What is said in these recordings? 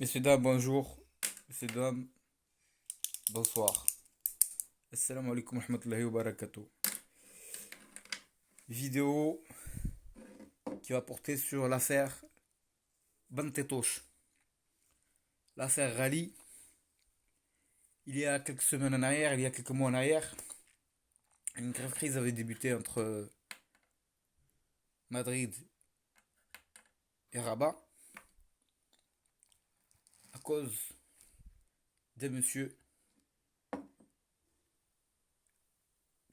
Messieurs, dames, bonjour. Messieurs, dames, bonsoir. Assalamu alaikum wa rahmatullahi wa barakatuh. Vidéo qui va porter sur l'affaire Bantetosh. L'affaire Rally. Il y a quelques semaines en arrière, il y a quelques mois en arrière, une grave crise avait débuté entre Madrid et Rabat à cause des messieurs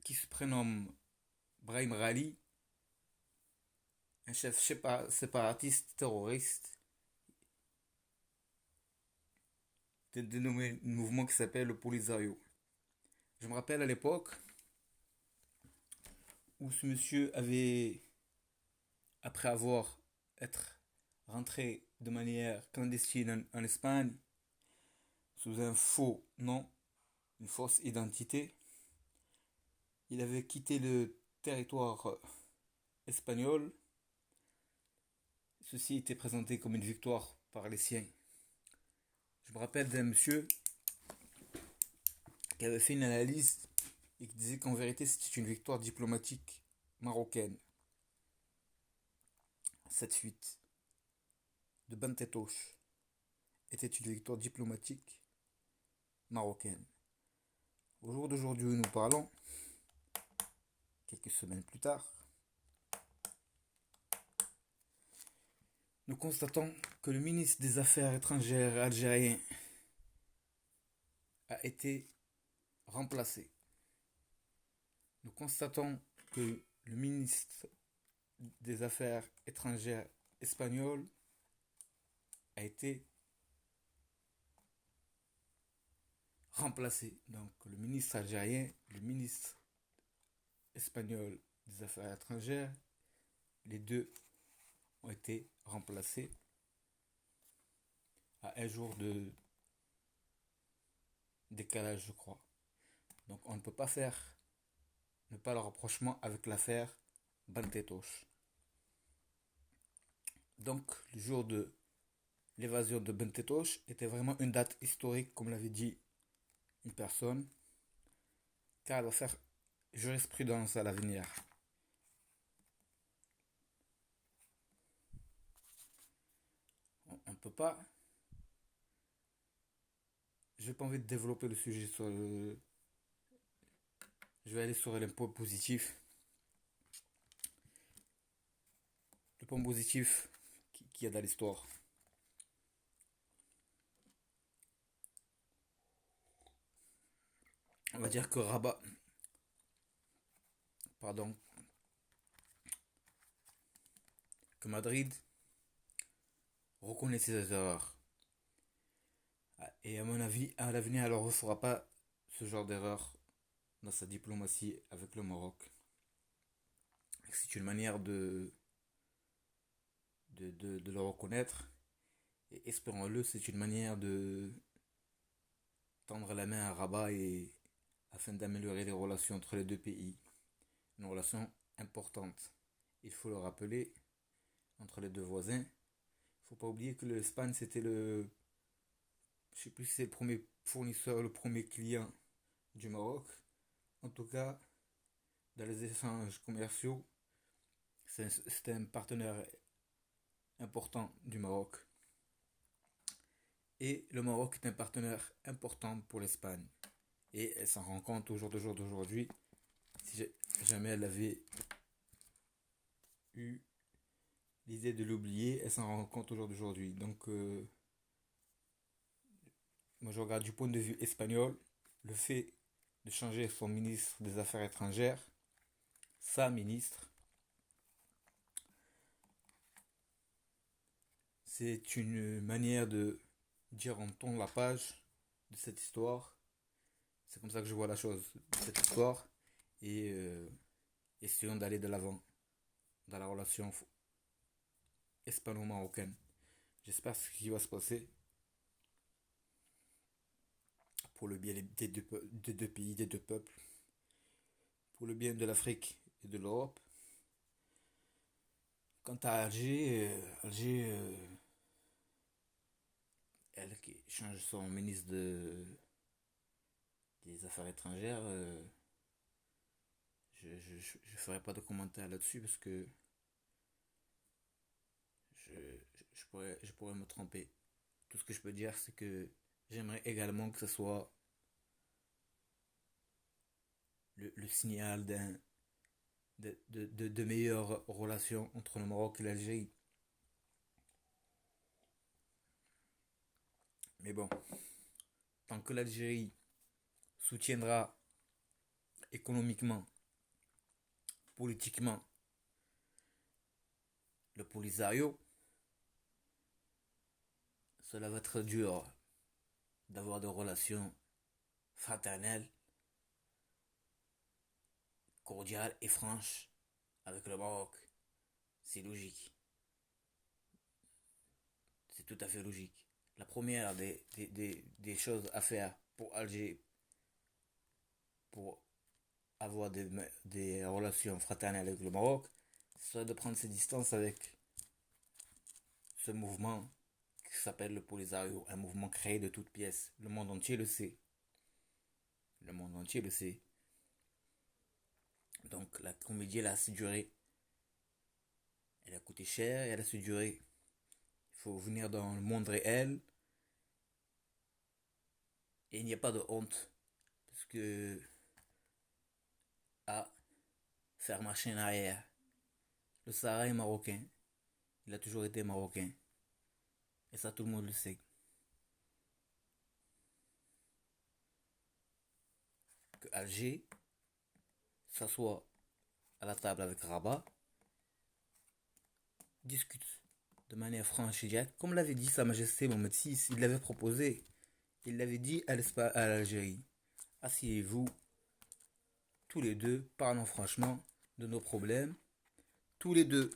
qui se prénomment Brahim Rally, un chef séparatiste terroriste dénommé un mouvement qui s'appelle le Polisario. Je me rappelle à l'époque où ce monsieur avait, après avoir être rentré de manière clandestine en Espagne, sous un faux nom, une fausse identité, il avait quitté le territoire espagnol. Ceci était présenté comme une victoire par les siens. Je me rappelle d'un monsieur qui avait fait une analyse et qui disait qu'en vérité c'était une victoire diplomatique marocaine. Cette fuite de Bantetosh était une victoire diplomatique marocaine. Au jour d'aujourd'hui où nous parlons, quelques semaines plus tard, nous constatons que le ministre des Affaires étrangères algérien a été remplacé. Nous constatons que le ministre des Affaires étrangères espagnol a été remplacé. Donc le ministre algérien, le ministre espagnol des Affaires étrangères, les deux ont été remplacés à un jour de décalage, je crois. Donc on ne peut pas faire ne pas le rapprochement avec l'affaire Bantetosh. Donc le jour de l'évasion de Bantetosh était vraiment une date historique, comme l'avait dit une personne, car elle va faire jurisprudence à l'avenir. On ne peut pas. Je n'ai pas envie de développer le sujet sur le. Je vais aller sur les points positifs. Le point positif qu'il y a dans l'histoire. On va dire que Rabat, pardon, que Madrid reconnaît ses erreurs. Et à mon avis, à l'avenir, elle ne refera pas ce genre d'erreur dans sa diplomatie avec le Maroc. C'est une manière de le reconnaître. Et espérons-le, c'est une manière de tendre la main à Rabat et afin d'améliorer les relations entre les deux pays. Une relation importante. Il faut le rappeler, entre les deux voisins. Il ne faut pas oublier que l'Espagne, c'était le. Je ne sais plus si c'est le premier fournisseur, le premier client du Maroc. En tout cas, dans les échanges commerciaux, c'était un partenaire important du Maroc. Et le Maroc est un partenaire important pour l'Espagne. Et elle s'en rend compte au jour d'aujourd'hui. Si jamais elle avait eu l'idée de l'oublier, elle s'en rend compte au jour d'aujourd'hui. Donc, moi je regarde du point de vue espagnol, le fait de changer son ministre des Affaires étrangères, sa ministre, c'est une manière de dire on tourne la page de cette histoire. C'est comme ça que je vois la chose, de cette histoire. Et essayons d'aller de l'avant dans la relation hispano-marocaine. J'espère ce qui va se passer pour le bien des deux pays, des deux peuples, pour le bien de l'Afrique et de l'Europe. Quant à Alger, change son ministre des Affaires étrangères, je ferai pas de commentaire là-dessus parce que je, je pourrais me tromper. Tout ce que je peux dire, c'est que j'aimerais également que ce soit le signal de meilleures relations entre le Maroc et l'Algérie. Mais bon, tant que l'Algérie soutiendra économiquement, politiquement le Polisario, cela va être dur d'avoir des relations fraternelles, cordiales et franches avec le Maroc. C'est logique. C'est tout à fait logique. La première des choses à faire pour Alger, pour avoir des relations fraternelles avec le Maroc, c'est de prendre ses distances avec ce mouvement qui s'appelle le Polisario, un mouvement créé de toutes pièces. Le monde entier le sait. Le monde entier le sait. Donc la comédie, elle a su durer. Elle a coûté cher et elle a su durer. Il faut venir dans le monde réel. Et il n'y a pas de honte. Parce que à faire marcher en arrière. Le Sahara est marocain. Il a toujours été marocain. Et ça, tout le monde le sait. Que Alger s'assoit à la table avec Rabat, discute de manière franche et directe, comme l'avait dit Sa Majesté Mohamed VI, il l'avait proposé. Il l'avait dit à l'Algérie. Asseyez-vous, tous les deux, parlons franchement de nos problèmes. Tous les deux,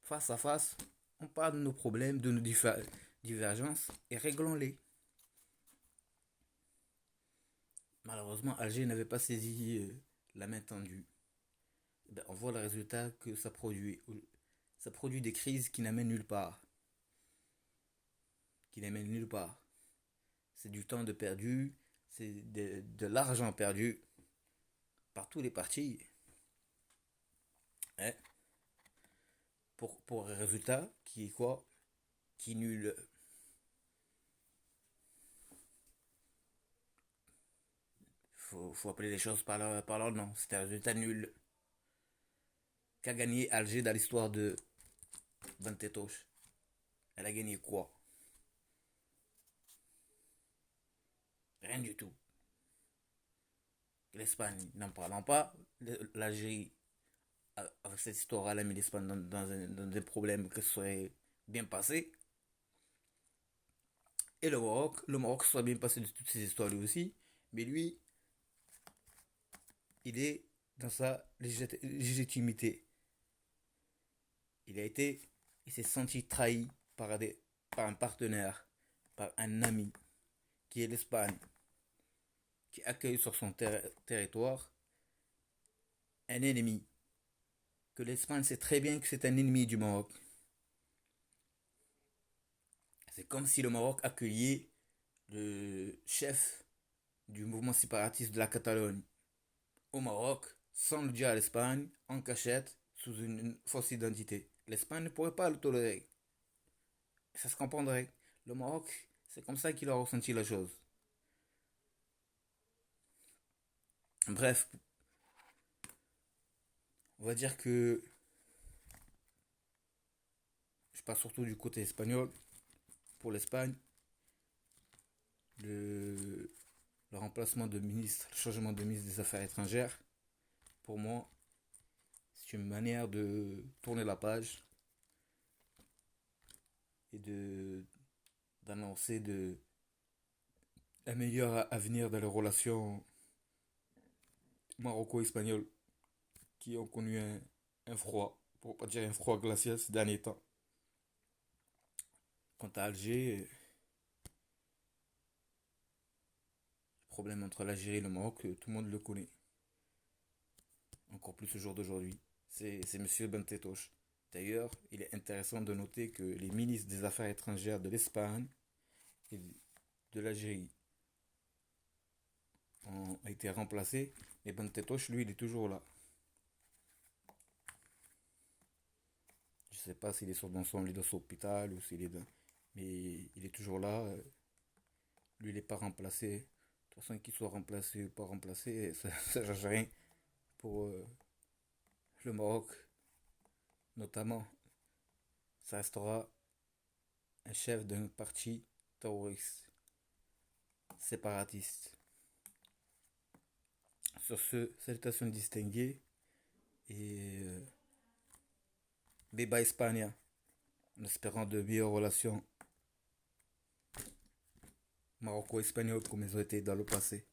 face à face, on parle de nos problèmes, de nos divergences et réglons-les. Malheureusement, Alger n'avait pas saisi la main tendue. Ben, on voit le résultat que ça produit. Ça produit des crises qui n'amènent nulle part. Qui n'amènent nulle part. C'est du temps de perdu, c'est de l'argent perdu par tous les partis. Hein? Pour un résultat qui est quoi? Qui est nul. Faut appeler les choses par leur nom. C'est un résultat nul. Qu'a gagné Alger dans l'histoire de Bentetoche? Elle a gagné quoi? Rien du tout. L'Espagne, n'en parlant pas, l'Algérie, avec cette histoire, elle a mis l'Espagne dans des problèmes que ce serait bien passé. Et le Maroc serait bien passé de toutes ces histoires lui aussi. Mais lui, il est dans sa légitimité. Il s'est senti trahi par un partenaire, par un ami, qui est l'Espagne, qui accueille sur son territoire un ennemi. Que l'Espagne sait très bien que c'est un ennemi du Maroc. C'est comme si le Maroc accueillait le chef du mouvement séparatiste de la Catalogne au Maroc, sans le dire à l'Espagne, en cachette, sous une fausse identité. L'Espagne ne pourrait pas le tolérer. Ça se comprendrait. Le Maroc, c'est comme ça qu'il a ressenti la chose. Bref, on va dire que je passe surtout du côté espagnol. Pour l'Espagne, le, le remplacement de ministre, le changement de ministre des Affaires étrangères, pour moi, c'est une manière de tourner la page et d'annoncer un meilleur avenir dans les relations maroco-espagnoles qui ont connu un froid, pour pas dire un froid glacial ces derniers temps. Quant à Alger, le problème entre l'Algérie et le Maroc, tout le monde le connaît. Encore plus au jour d'aujourd'hui. C'est Monsieur Bentetoche. D'ailleurs, il est intéressant de noter que les ministres des Affaires étrangères de l'Espagne et de l'Algérie ont été remplacés, mais Ben Tétoche, lui, il est toujours là. Je sais pas s'il est dans son lit d'hôpital ou s'il est dans... Mais il est toujours là. Lui, il n'est pas remplacé. De toute façon, qu'il soit remplacé ou pas remplacé, ça ne change rien pour le Maroc, notamment. Ça restera un chef d'un parti terroriste, séparatiste. Sur ce, salutations distinguées et Beba España, en espérant de meilleures relations maroco-espagnoles comme elles ont été dans le passé.